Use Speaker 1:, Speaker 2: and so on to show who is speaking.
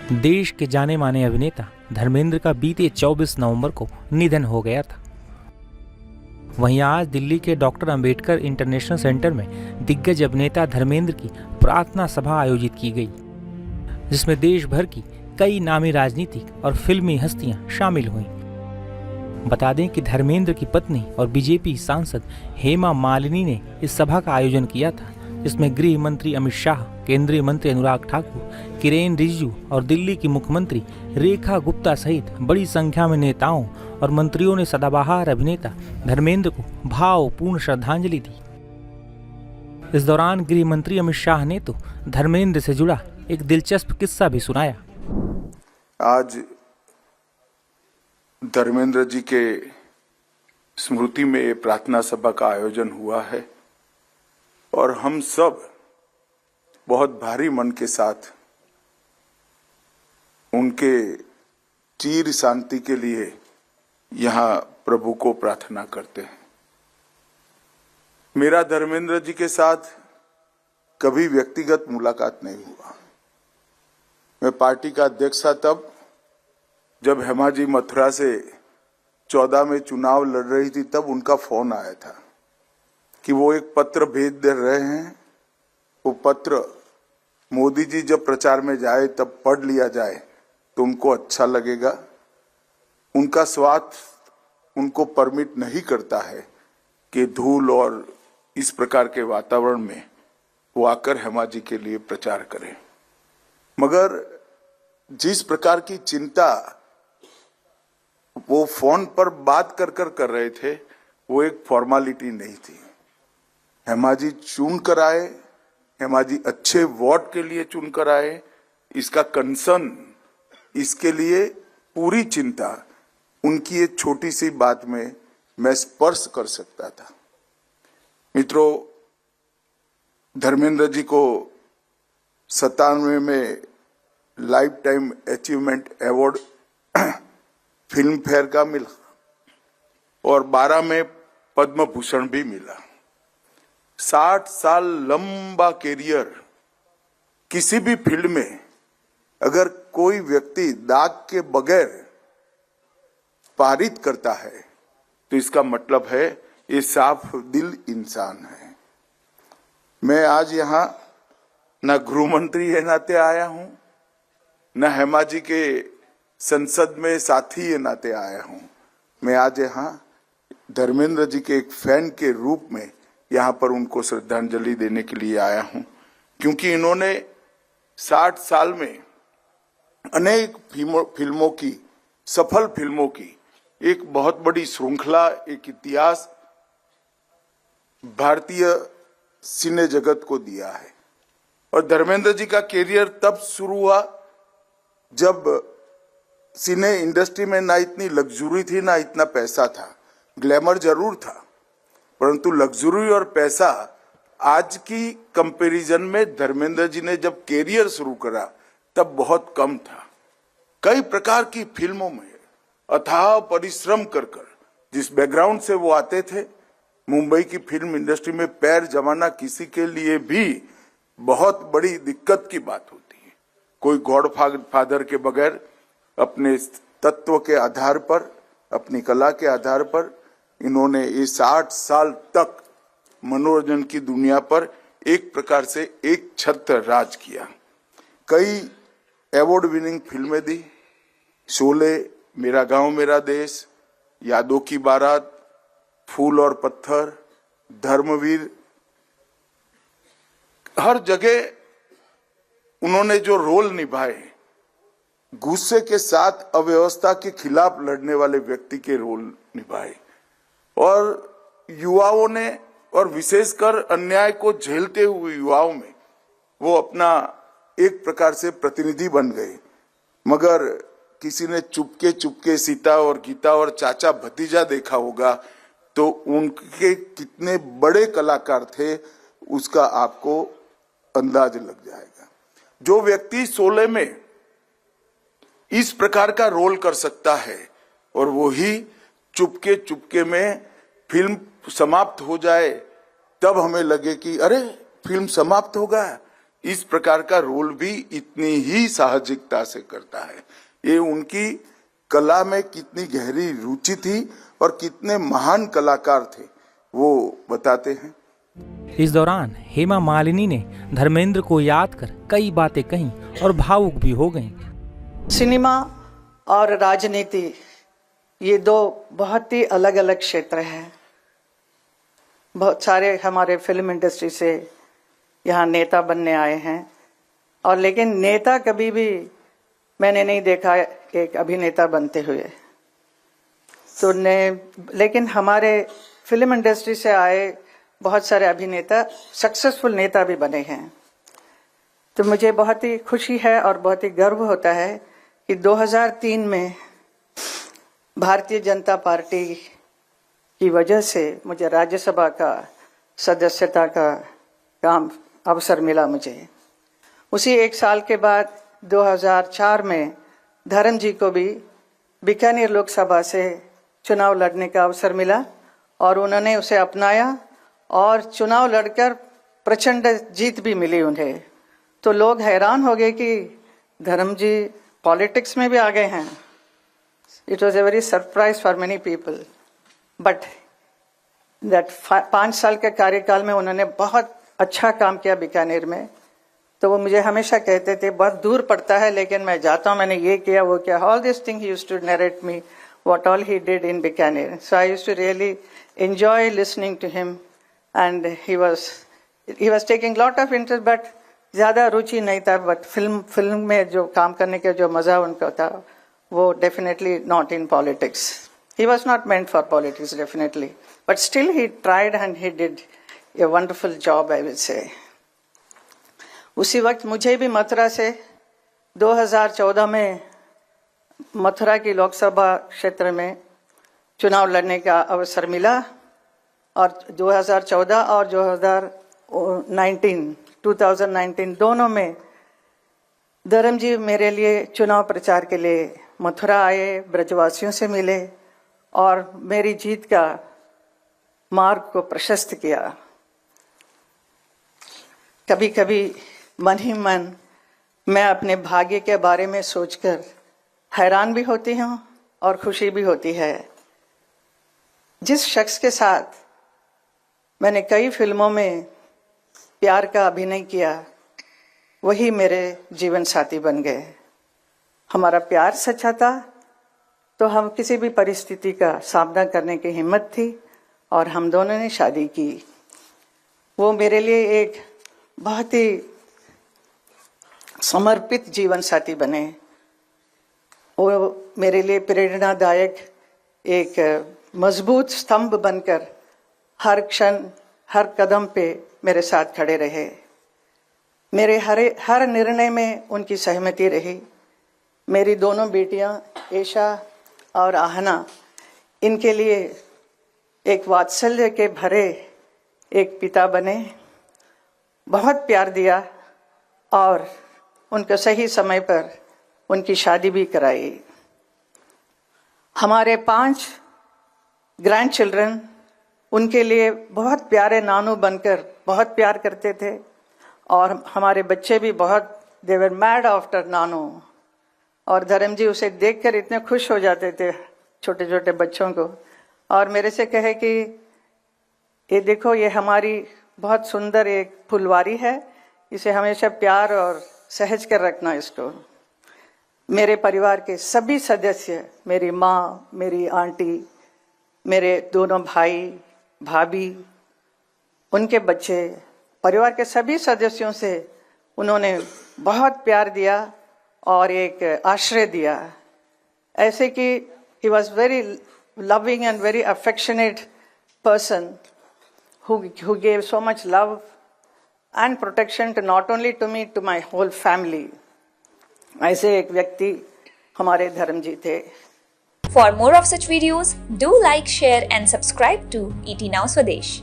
Speaker 1: देश के जाने माने अभिनेता धर्मेंद्र का बीते 24 नवंबर को निधन हो गया था। वहीं आज दिल्ली के डॉक्टर अंबेडकर इंटरनेशनल सेंटर में दिग्गज अभिनेता धर्मेंद्र की प्रार्थना सभा आयोजित की गई, जिसमें देश भर की कई नामी राजनीतिक और फिल्मी हस्तियां शामिल हुईं। बता दें कि धर्मेंद्र की पत्नी और बीजेपी सांसद हेमा मालिनी ने इस सभा का आयोजन किया था, जिसमें गृह मंत्री अमित शाह, केंद्रीय मंत्री अनुराग ठाकुर, किरेन रिजिजू और दिल्ली की मुख्यमंत्री रेखा गुप्ता सहित बड़ी संख्या में नेताओं और मंत्रियों ने सदाबहार अभिनेता धर्मेंद्र को भावपूर्ण श्रद्धांजलि दी। इस दौरान गृह मंत्री अमित शाह ने तो धर्मेंद्र से जुड़ा एक दिलचस्प किस्सा भी सुनाया।
Speaker 2: आज धर्मेंद्र जी के स्मृति में प्रार्थना सभा का आयोजन हुआ है और हम सब बहुत भारी मन के साथ उनके चिर शांति के लिए यहाँ प्रभु को प्रार्थना करते हैं। मेरा धर्मेंद्र जी के साथ कभी व्यक्तिगत मुलाकात नहीं हुआ। मैं पार्टी का अध्यक्ष था तब जब हेमा जी मथुरा से 14 में चुनाव लड़ रही थी, तब उनका फोन आया था कि वो एक पत्र भेज दे रहे हैं। वो पत्र मोदी जी जब प्रचार में जाए तब पढ़ लिया जाए तो उनको अच्छा लगेगा। उनका स्वार्थ उनको परमिट नहीं करता है कि धूल और इस प्रकार के वातावरण में वो आकर हेमा जी के लिए प्रचार करें। मगर जिस प्रकार की चिंता वो फोन पर बात कर रहे थे, वो एक फॉर्मेलिटी नहीं थी। हेमा जी चुन कर आए, हेमा जी अच्छे वोट के लिए चुन कर आए, इसका कंसर्न, इसके लिए पूरी चिंता उनकी एक छोटी सी बात में मैं स्पर्श कर सकता था। मित्रों, धर्मेंद्र जी को 97 में life time achievement award film fair का मिला और 12 में पद्म भूषण भी मिला। 60 साल लंबा कैरियर, किसी भी फील्ड में अगर कोई व्यक्ति दाग के बगैर पारित करता है तो इसका मतलब है ये साफ दिल इंसान है। मैं आज यहाँ न गृह मंत्री के नाते आया हूं, न हेमा जी के संसद में साथी के नाते आया हूं। मैं आज यहाँ धर्मेंद्र जी के एक फैन के रूप में यहाँ पर उनको श्रद्धांजलि देने के लिए आया हूं, क्योंकि इन्होंने 60 साल में अनेक फिल्मों की, सफल फिल्मों की एक बहुत बड़ी श्रृंखला, एक इतिहास भारतीय सिने जगत को दिया है। और धर्मेंद्र जी का कैरियर तब शुरू हुआ जब सिने इंडस्ट्री में ना इतनी लग्जरी थी, ना इतना पैसा था। ग्लैमर जरूर था, परंतु लग्जरी और पैसा आज की कंपैरिजन में धर्मेंद्र जी ने जब कैरियर शुरू करा तब बहुत कम था। कई प्रकार की फिल्मों में अथाह परिश्रम कर जिस बैकग्राउंड से वो आते थे, मुंबई की फिल्म इंडस्ट्री में पैर जमाना किसी के लिए भी बहुत बड़ी दिक्कत की बात होती है। कोई गॉड फादर के बगैर अपने तत्व के आधार पर, अपनी कला के आधार पर इन्होंने ये 60 साल तक मनोरंजन की दुनिया पर एक प्रकार से एक छत्र राज किया। कई अवार्ड विनिंग फिल्में दी, शोले, मेरा गांव मेरा देश, यादों की बारात, फूल और पत्थर, धर्मवीर, हर जगह उन्होंने जो रोल निभाए, गुस्से के साथ अव्यवस्था के खिलाफ लड़ने वाले व्यक्ति के रोल निभाए और युवाओं ने, और विशेषकर अन्याय को झेलते हुए युवाओं में वो अपना एक प्रकार से प्रतिनिधि बन गए। मगर किसी ने चुपके सीता और गीता और चाचा भतीजा देखा होगा तो उनके कितने बड़े कलाकार थे उसका आपको अंदाज लग जाएगा। जो व्यक्ति 16 में इस प्रकार का रोल कर सकता है और वो ही चुपके में फिल्म समाप्त हो जाए तब हमें लगे कि अरे फिल्म समाप्त हो गया, इस प्रकार का रोल भी इतनी ही साहसिकता से करता है। ये उनकी कला में कितनी गहरी रुचि थी और कितने महान कलाकार थे वो बताते हैं।
Speaker 1: इस दौरान हेमा मालिनी ने धर्मेंद्र को याद कर कई बातें कहीं और भावुक भी हो गईं।
Speaker 3: सिनेमा और राजनीति ये दो बहुत ही अलग अलग क्षेत्र हैं। बहुत सारे हमारे फिल्म इंडस्ट्री से यहाँ नेता बनने आए हैं और लेकिन नेता कभी भी मैंने नहीं देखा एक अभिनेता बनते हुए। तो लेकिन हमारे फिल्म इंडस्ट्री से आए बहुत सारे अभिनेता सक्सेसफुल नेता भी बने हैं। तो मुझे बहुत ही खुशी है और बहुत ही गर्व होता है कि 2003 में भारतीय जनता पार्टी की वजह से मुझे राज्यसभा का सदस्यता का काम अवसर मिला मुझे। उसी एक साल के बाद 2004 में धर्म जी को भी बीकानेर लोकसभा से चुनाव लड़ने का अवसर मिला और उन्होंने उसे अपनाया और चुनाव लड़कर प्रचंड जीत भी मिली उन्हें। तो लोग हैरान हो गए कि धर्म जी पॉलिटिक्स में भी आ गए हैं। It was a very surprise for many people, but that 5 साल के कार्यकाल में उन्होंने बहुत अच्छा काम किया बीकानेर में। तो वो मुझे हमेशा कहते थे बहुत दूर पड़ता है लेकिन मैं जाता हूँ, मैंने ये किया वो किया। All this thing he used to narrate me what all he did in Bikaner. So I used to really enjoy listening to him, and he was taking lot of interest, but ज़्यादा रुचि नहीं था। but film में जो काम करने के जो मज़ा उनका था वो definitely not in politics. He was not meant for politics definitely, but still he tried and he did a wonderful job, I will say. उसी वक्त मुझे भी मथुरा से 2014 में मथुरा की लोकसभा क्षेत्र में चुनाव लड़ने का अवसर मिला और 2014 और 2019 दोनों में धर्म जी मेरे लिए चुनाव प्रचार के लिए मथुरा आए, ब्रजवासियों से मिले और मेरी जीत का मार्ग को प्रशस्त किया। कभी कभी मन ही मन मैं अपने भाग्य के बारे में सोचकर हैरान भी होती हूँ और खुशी भी होती है। जिस शख्स के साथ मैंने कई फिल्मों में प्यार का अभिनय किया वही मेरे जीवन साथी बन गए। हमारा प्यार सच्चा था तो हम किसी भी परिस्थिति का सामना करने की हिम्मत थी और हम दोनों ने शादी की। वो मेरे लिए एक बहुत ही समर्पित जीवन साथी बने। वो मेरे लिए प्रेरणादायक एक मजबूत स्तंभ बनकर हर क्षण हर कदम पे मेरे साथ खड़े रहे। मेरे हर निर्णय में उनकी सहमति रही। मेरी दोनों बेटियां ऐशा और आहना इनके लिए एक वात्सल्य के भरे एक पिता बने, बहुत प्यार दिया और उनको सही समय पर उनकी शादी भी कराई। हमारे 5 ग्रैंड चिल्ड्रन उनके लिए बहुत प्यारे नानू बनकर बहुत प्यार करते थे और हमारे बच्चे भी बहुत दे वर मैड आफ्टर नानू। और धर्म जी उसे देखकर इतने खुश हो जाते थे छोटे छोटे बच्चों को और मेरे से कहे कि ये देखो ये हमारी बहुत सुंदर एक फुलवारी है, इसे हमेशा प्यार और सहज कर रखना इसको। मेरे परिवार के सभी सदस्य, मेरी माँ, मेरी आंटी, मेरे दोनों भाई भाभी, उनके बच्चे, परिवार के सभी सदस्यों से उन्होंने बहुत प्यार दिया और एक आश्रय दिया। ऐसे कि he was very loving and very affectionate person who gave so much love and protection to not only to me, to my whole family. ऐसे एक व्यक्ति हमारे धर्म जी थे।
Speaker 4: For more of such videos, do like, share and subscribe to ET Now Swadesh.